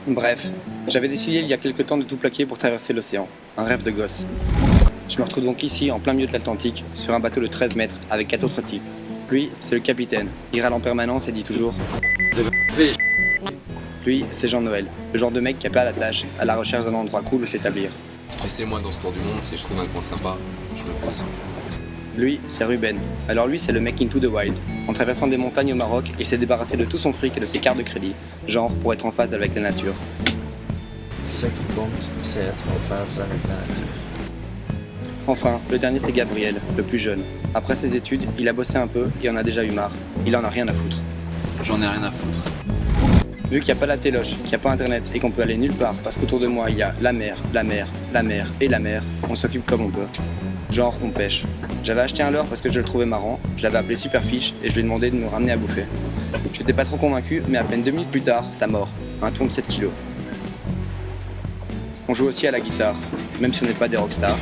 Bref, j'avais décidé il y a quelque temps de tout plaquer pour traverser l'océan. Un rêve de gosse. Je me retrouve donc ici, en plein milieu de l'Atlantique, sur un bateau de 13 mètres, avec 4 autres types. Lui, c'est le capitaine. Il râle en permanence et dit toujours Lui, c'est Jean-Noël, le genre de mec qui a pas la tâche, à la recherche d'un endroit cool où s'établir. Tu sais, moi, dans ce tour du monde, si je trouve un coin sympa, je me pose. Lui, c'est Ruben. Alors lui, c'est le mec into the wild. En traversant des montagnes au Maroc, il s'est débarrassé de tout son fric et de ses cartes de crédit, genre pour être en phase avec la nature. Ce qui compte, c'est être en phase avec la nature. Enfin, le dernier c'est Gabriel, le plus jeune. Après ses études, il a bossé un peu et en a déjà eu marre. Il en a rien à foutre. J'en ai rien à foutre. Vu qu'il n'y a pas la téloche, qu'il n'y a pas internet et qu'on peut aller nulle part parce qu'autour de moi il y a la mer, la mer, la mer et la mer, on s'occupe comme on peut. Genre, on pêche. J'avais acheté un leurre parce que je le trouvais marrant, je l'avais appelé Superfish et je lui ai demandé de nous ramener à bouffer. J'étais pas trop convaincu, mais à peine 2 minutes plus tard, ça mord. Un thon de 7 kilos. On joue aussi à la guitare, même si on n'est pas des rockstars.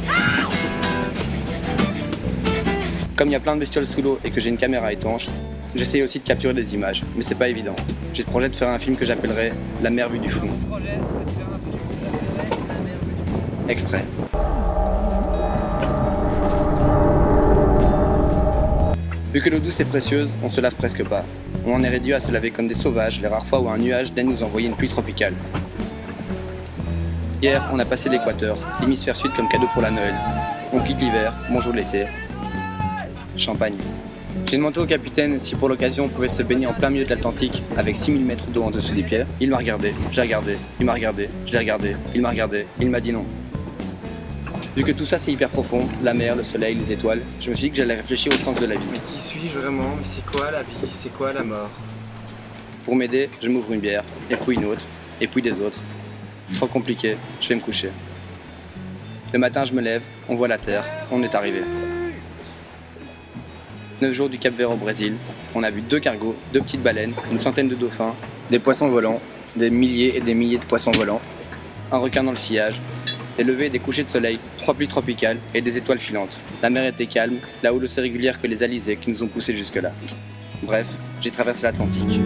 Comme il y a plein de bestioles sous l'eau et que j'ai une caméra étanche, j'essaye aussi de capturer des images, mais c'est pas évident. J'ai le projet de faire un film que j'appellerai La mer vue du fond. Extrait. Vu que l'eau douce est précieuse, on se lave presque pas. On en est réduit à se laver comme des sauvages les rares fois où un nuage daigne nous envoyer une pluie tropicale. Hier, on a passé l'équateur, l'hémisphère sud comme cadeau pour la Noël. On quitte l'hiver, bonjour l'été. Champagne. J'ai demandé au capitaine si pour l'occasion on pouvait se baigner en plein milieu de l'Atlantique avec 6000 mètres d'eau en dessous des pieds. Il m'a regardé, je l'ai regardé, il m'a regardé, je l'ai regardé, il m'a regardé, il m'a dit non. Vu que tout ça c'est hyper profond, la mer, le soleil, les étoiles, je me suis dit que j'allais réfléchir au sens de la vie. Mais qui suis-je vraiment? Mais c'est quoi la vie? C'est quoi la mort? Pour m'aider, je m'ouvre une bière, et puis une autre, et puis des autres. Trop compliqué, je vais me coucher. Le matin je me lève, on voit la terre, on est arrivé. 9 jours du Cap-Vert au Brésil, on a vu 2 cargos, 2 petites baleines, une centaine de dauphins, des poissons volants, des milliers et des milliers de poissons volants, un requin dans le sillage, des levées et des couchers de soleil, 3 pluies tropicales et des étoiles filantes. La mer était calme, la houle aussi régulière que les alizés qui nous ont poussés jusque-là. Bref, j'ai traversé l'Atlantique.